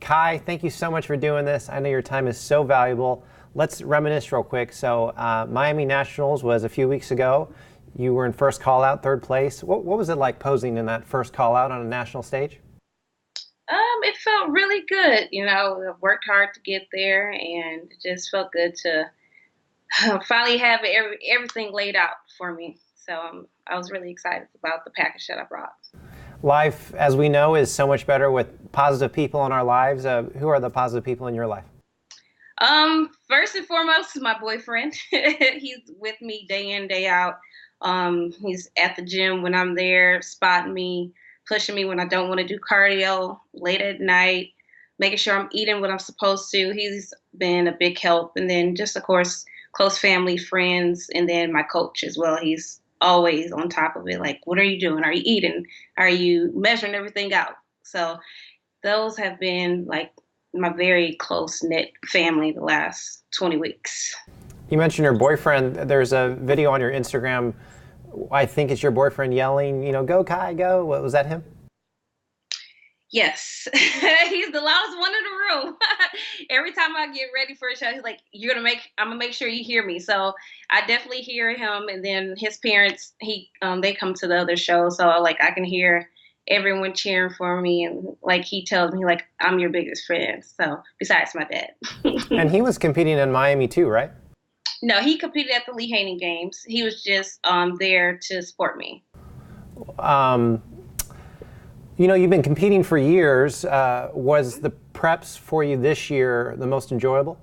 Kai, thank you so much for doing this. I know your time is so valuable. Let's reminisce real quick. So Miami Nationals was a few weeks ago. You were in first call out, third place. What was it like posing in that first call out on a national stage? It felt really good. I worked hard to get there, and it just felt good to finally have everything laid out for me. So I was really excited about the package that I brought. Life, as we know, is so much better with positive people in our lives. Who are the positive people in your life? First and foremost is my boyfriend. He's with me day in, day out. He's at the gym when I'm there, spotting me, pushing me when I don't want to do cardio late at night, making sure I'm eating what I'm supposed to. He's been a big help. And then just, of course, close family, friends, and then my coach as well. He's always on top of it. Like, what are you doing? Are you eating? Are you measuring everything out? So those have been like my very close-knit family the last 20 weeks. You mentioned your boyfriend. There's a video on your Instagram. I think it's your boyfriend yelling, go Kai, go. Was that him? Yes. He's the loudest one in the room. Every time I get ready for a show, he's like, I'm gonna make sure you hear me. So I definitely hear him. And then his parents, they come to the other show. So like I can hear everyone cheering for me. And like he tells me, like, I'm your biggest fan. So besides my dad. And he was competing in Miami too, right? No, he competed at the Lee Haney Games. He was just there to support me. You've been competing for years. Was the preps for you this year the most enjoyable?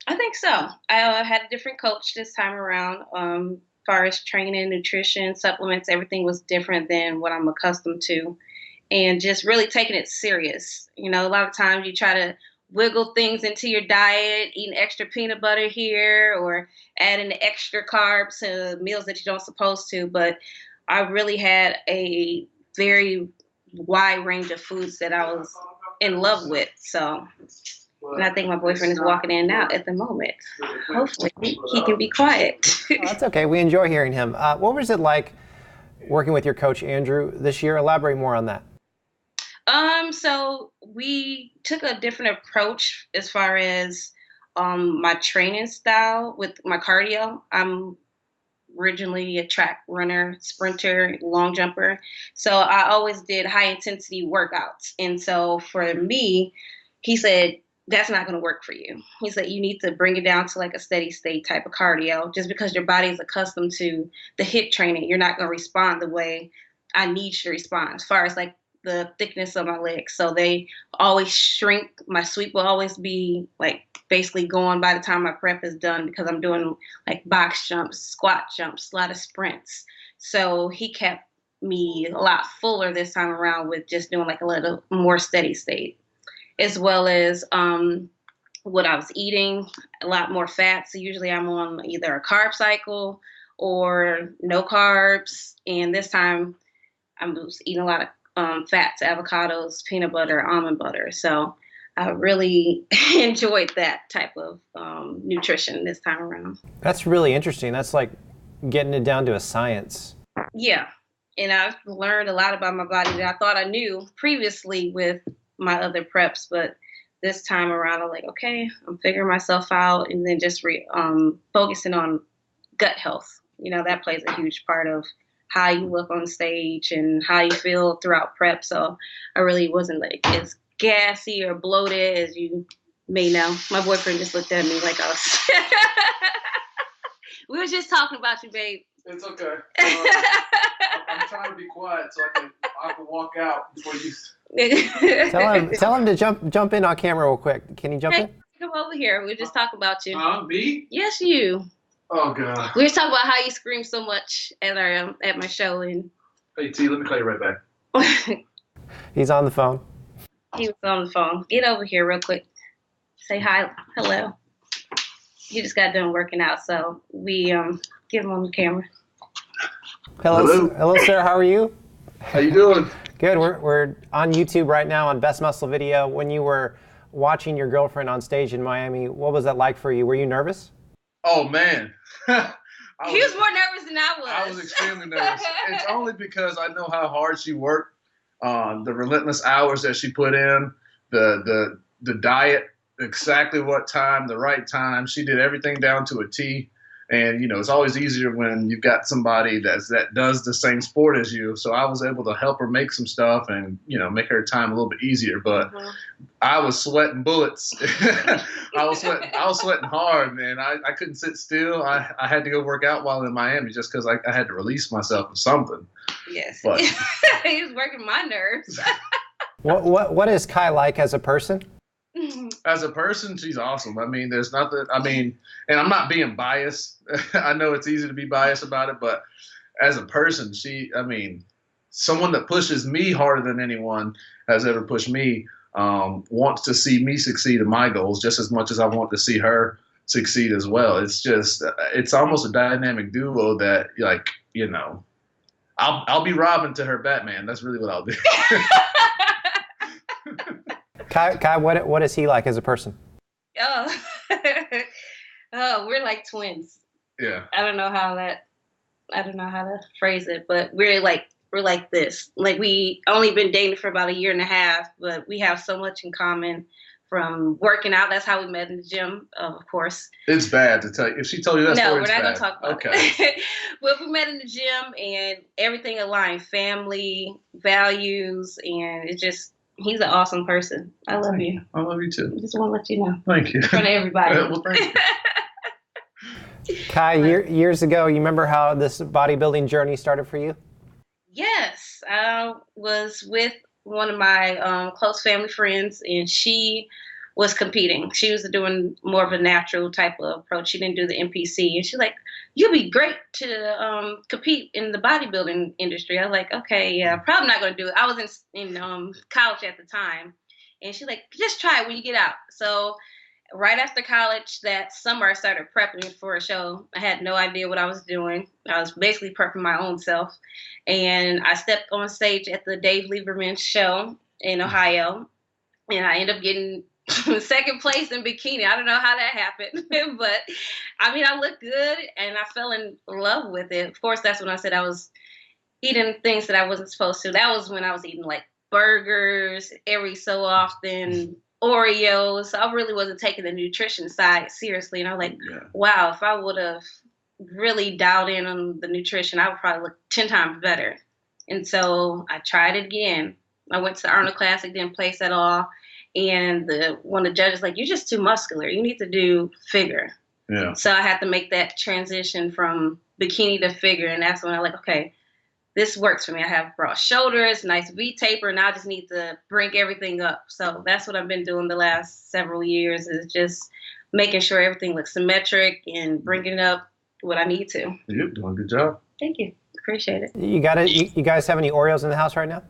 I think so. I had a different coach this time around. As far as training, nutrition, supplements, everything was different than what I'm accustomed to. And just really taking it serious. A lot of times you try to wiggle things into your diet, eating extra peanut butter here or adding extra carbs to meals that you don't supposed to. But I really had a very wide range of foods that I was in love with. So, and I think my boyfriend is walking in now at the moment. Hopefully he can be quiet. Oh, that's okay. We enjoy hearing him. What was it like working with your coach, Andrew, this year? Elaborate more on that. So we took a different approach as far as my training style with my cardio. I'm originally a track runner, sprinter, long jumper. So I always did high intensity workouts. And so for me, he said, that's not going to work for you. He said, you need to bring it down to like a steady state type of cardio. Just because your body is accustomed to the HIIT training, you're not going to respond the way I need you to respond as far as like the thickness of my legs. So they always shrink. My sweep will always be like basically gone by the time my prep is done because I'm doing like box jumps, squat jumps, a lot of sprints. So he kept me a lot fuller this time around with just doing like a little more steady state, as well as what I was eating, a lot more fat. So usually I'm on either a carb cycle or no carbs. And this time I was eating a lot of fats, avocados, peanut butter, almond butter. So I really enjoyed that type of nutrition this time around. That's really interesting. That's like getting it down to a science. Yeah. And I've learned a lot about my body that I thought I knew previously with my other preps. But this time around, I'm like, okay, I'm figuring myself out and then just focusing on gut health. That plays a huge part of how you look on stage and how you feel throughout prep. So I really wasn't like as gassy or bloated as you may know. My boyfriend just looked at me like I was. We were just talking about you, babe. It's okay. I'm trying to be quiet so I can walk out before you. Tell him to jump in on camera real quick. Can you jump in? Come over here. We just talk about you. Me? Yes, you. Oh God. We were talking about how you scream so much at my show. And hey T, let me call you right back. He's on the phone. He was on the phone. Get over here real quick. Say hi. Hello. He just got done working out, so we get him on the camera. Hello, sir. How are you? How you doing? Good. We're on YouTube right now on Best Muscle Video. When you were watching your girlfriend on stage in Miami, what was that like for you? Were you nervous? Oh man. He was more nervous than I was. I was extremely nervous. It's only because I know how hard she worked, the relentless hours that she put in, the diet, exactly what time, the right time. She did everything down to a T. And, it's always easier when you've got somebody that does the same sport as you. So I was able to help her make some stuff and, make her time a little bit easier. But I was sweating bullets. I was sweating hard, man. I couldn't sit still. I had to go work out while in Miami just because I had to release myself of something. Yes. But he was working my nerves. What is Kiah like as a person? As a person, she's awesome. I mean, there's nothing, and I'm not being biased. I know it's easy to be biased about it, but as a person, someone that pushes me harder than anyone has ever pushed me, wants to see me succeed in my goals just as much as I want to see her succeed as well. It's just, it's almost a dynamic duo that, I'll be Robin to her Batman. That's really what I'll do. Kiah, what is he like as a person? Oh, we're like twins. Yeah. I don't know how to phrase it, but we're like this. Like, we only been dating for about 1.5 years, but we have so much in common from working out. That's how we met in the gym, of course. It's bad to tell you. If she told you that story, no, we're not going to talk about it. Okay. Well, we met in the gym and everything aligned, family, values, and it's just, he's an awesome person. I love you. I love you too. I just want to let you know. Thank you. In front of everybody. Well, thank you. Kiah, years ago, you remember how this bodybuilding journey started for you? Yes. I was with one of my close family friends, and she was competing. She was doing more of a natural type of approach. She didn't do the NPC. And she's like, you'll be great to compete in the bodybuilding industry. I was like, okay, yeah, probably not going to do it. I was in college at the time. And she's like, just try it when you get out. So right after college that summer, I started prepping for a show. I had no idea what I was doing. I was basically prepping my own self. And I stepped on stage at the Dave Lieberman show in Ohio. And I ended up getting second place in bikini. I don't know how that happened, but I looked good and I fell in love with it. Of course, that's when I said I was eating things that I wasn't supposed to. That was when I was eating like burgers every so often, Oreos. I really wasn't taking the nutrition side seriously. And I was like, wow, if I would have really dialed in on the nutrition, I would probably look 10 times better. And so I tried it again. I went to the Arnold Classic, didn't place at all. And one of the judges like, you're just too muscular. You need to do figure. Yeah. So I had to make that transition from bikini to figure. And that's when I like, okay, this works for me. I have broad shoulders, nice V taper, and I just need to bring everything up. So that's what I've been doing the last several years, is just making sure everything looks symmetric and bringing up what I need to. You're doing a good job. Thank you. Appreciate it. You got it. You guys have any Oreos in the house right now?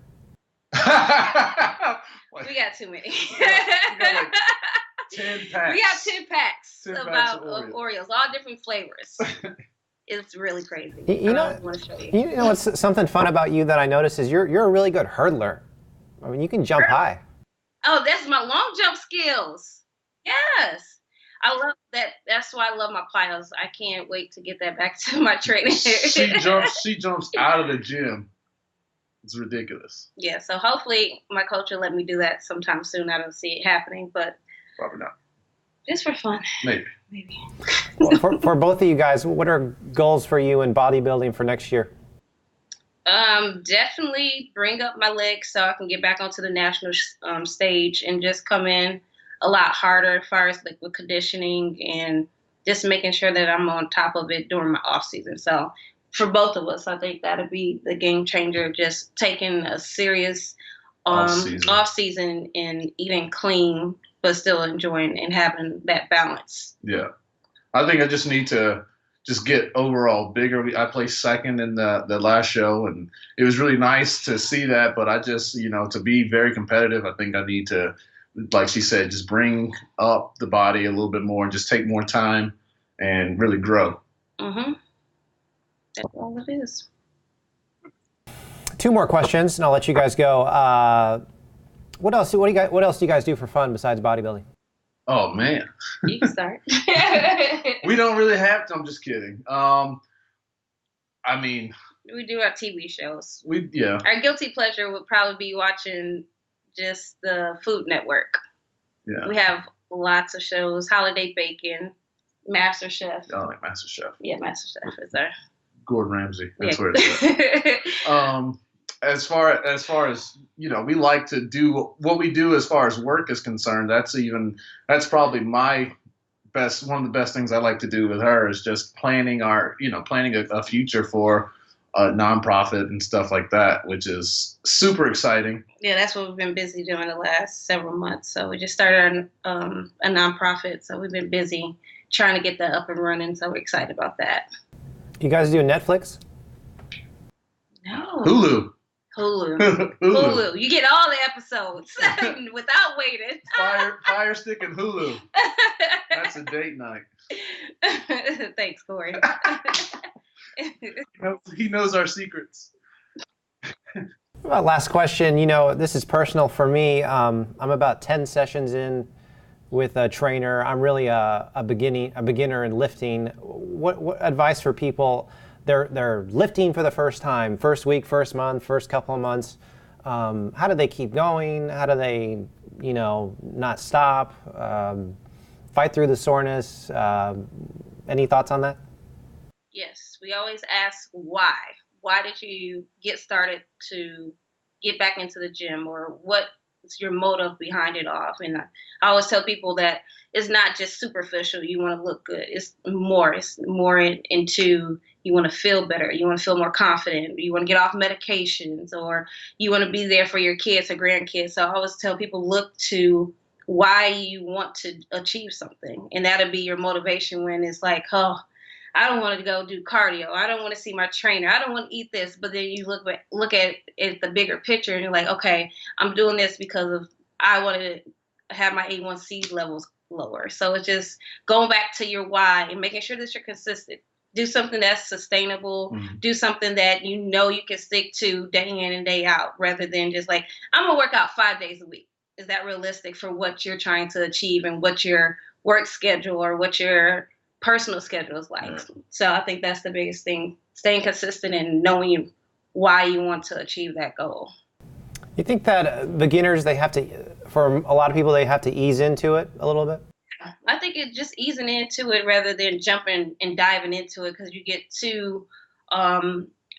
We got too many. We got like 10 packs. We got 10 packs of Oreos, all different flavors. It's really crazy. You know, I want to show you. You know what's something fun about you that I noticed is you're a really good hurdler. I mean, you can jump high. Oh, that's my long jump skills. Yes. I love that. That's why I love my plyos. I can't wait to get that back to my training. She jumps out of the gym. It's ridiculous. Yeah, so hopefully my coach will let me do that sometime soon. I don't see it happening, but probably not. Just for fun. Maybe. Well, for both of you guys, what are goals for you in bodybuilding for next year? Definitely bring up my legs so I can get back onto the national stage and just come in a lot harder as far as like with conditioning and just making sure that I'm on top of it during my off season. So for both of us, I think that'll be the game changer, just taking a serious off season and eating clean, but still enjoying and having that balance. Yeah. I think I just need to just get overall bigger. I placed second in the last show, and it was really nice to see that. But I just, to be very competitive, I think I need to, like she said, just bring up the body a little bit more and just take more time and really grow. Mm-hmm. That's all it is. 2 more questions, and I'll let you guys go. What else do you guys do for fun besides bodybuilding? Oh man. You can start. We don't really have to. I'm just kidding. We do our TV shows. Yeah. Our guilty pleasure would probably be watching just the Food Network. Yeah. We have lots of shows, Holiday Bacon, Master Chef. I like Master Chef. Yeah, Master Chef is there. Gordon Ramsay. That's where it's at. As far as, you know, we like to do what we do as far as work is concerned. That's probably one of the best things I like to do with her is just planning a future for a nonprofit and stuff like that, which is super exciting. Yeah, that's what we've been busy doing the last several months. So we just started a nonprofit. So we've been busy trying to get that up and running. So we're excited about that. You guys do Netflix? No. Hulu. You get all the episodes without waiting. Fire Stick and Hulu. That's a date night. Thanks, Corey. He knows our secrets. Last question. You know, this is personal for me. I'm about 10 sessions in with a trainer. I'm really a beginner in lifting. What advice for people? They're lifting for the first time, first week, first month, first couple of months. How do they keep going? How do they, not stop? Fight through the soreness? Any thoughts on that? Yes, we always ask why. Why did you get started to get back into the gym, or what's your motive behind it all? And I always tell people that it's not just superficial. You want to look good. It's more. It's more into you want to feel better. You want to feel more confident. You want to get off medications, or you want to be there for your kids or grandkids. So I always tell people, look to why you want to achieve something, and that'll be your motivation when it's like, oh, I don't want to go do cardio. I don't want to see my trainer. I don't want to eat this. But then you look at the bigger picture and you're like, okay, I'm doing this because I want to have my A1C levels lower. So it's just going back to your why and making sure that you're consistent. Do something that's sustainable. Mm-hmm. Do something that you can stick to day in and day out, rather than just like, I'm going to work out 5 days a week. Is that realistic for what you're trying to achieve and what your work schedule or what your personal schedule is like? Right. So I think that's the biggest thing, staying consistent and knowing why you want to achieve that goal. You think that beginners, for a lot of people, they have to ease into it a little bit? I think it's just easing into it rather than jumping and diving into it, because you get too, I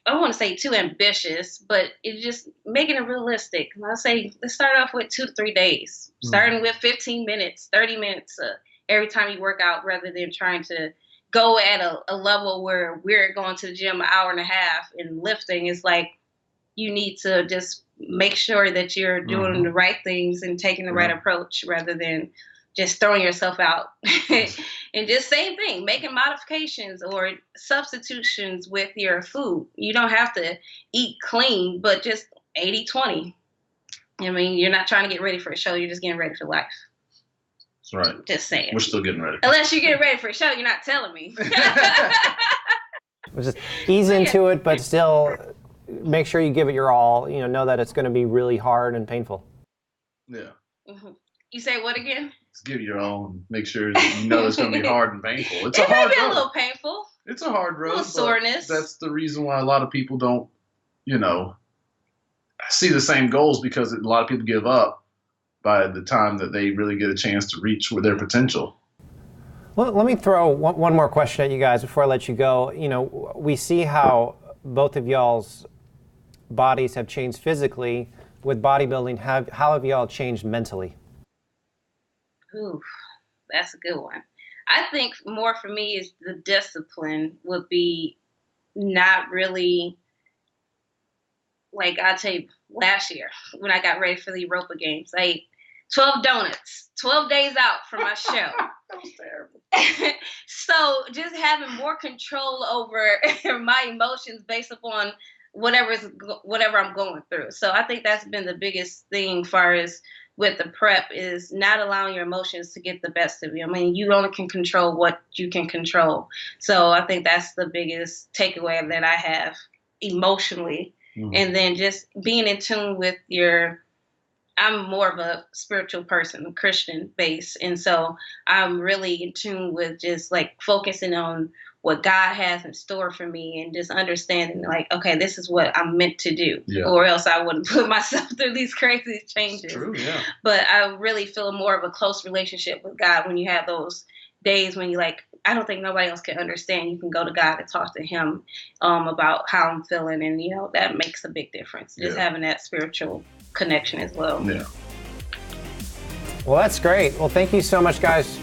don't want to say too ambitious, but it's just making it realistic. I say, let's start off with 2 to 3 days, starting with 15 minutes, 30 minutes, every time you work out, rather than trying to go at a level where we're going to the gym an hour and a half and lifting. Is like, you need to just make sure that you're doing the right things and taking the right approach, rather than just throwing yourself out. And just same thing, making modifications or substitutions with your food. You don't have to eat clean, but just 80-20. I mean, you're not trying to get ready for a show. You're just getting ready for life. That's right. Just saying. We're still getting ready. Unless you're getting ready for a show, you're not telling me. Just ease into it, but still make sure you give it your all. Know that it's going to be really hard and painful. Yeah. Mm-hmm. You say what again? Just give it your all and make sure that it's going to be hard and painful. It's a hard road. It may be a little painful. It's a hard road. A little soreness. That's the reason why a lot of people don't, see the same goals, because a lot of people give up by the time that they really get a chance to reach their potential. Well, let me throw one more question at you guys before I let you go. We see how both of y'all's bodies have changed physically with bodybuilding. How have y'all changed mentally? Ooh, that's a good one. I think more for me is the discipline would be not really, like I tell you, last year when I got ready for the Europa Games, I ate 12 donuts, 12 days out from my show. That was terrible. So just having more control over my emotions based upon whatever I'm going through. So I think that's been the biggest thing far as with the prep, is not allowing your emotions to get the best of you. I mean, you only can control what you can control. So I think that's the biggest takeaway that I have emotionally. And then just being in tune with your I'm more of a spiritual person, Christian based. And so I'm really in tune with just like focusing on what God has in store for me and just understanding like, okay, this is what I'm meant to do, or else I wouldn't put myself through these crazy changes. It's true, yeah. But I really feel more of a close relationship with God when you have those days when you like, I don't think nobody else can understand. You can go to God and talk to him about how I'm feeling. And, you know, that makes a big difference. Just having that spiritual connection as well. Yeah. Well, that's great. Well, thank you so much, guys,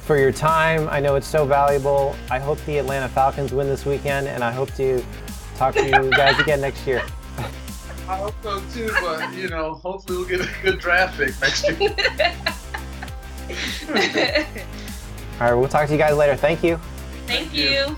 for your time. I know it's so valuable. I hope the Atlanta Falcons win this weekend, and I hope to talk to you guys again next year. I hope so too, but you know, hopefully we'll get a good draft pick next year. All right, we'll talk to you guys later. Thank you. Thank you.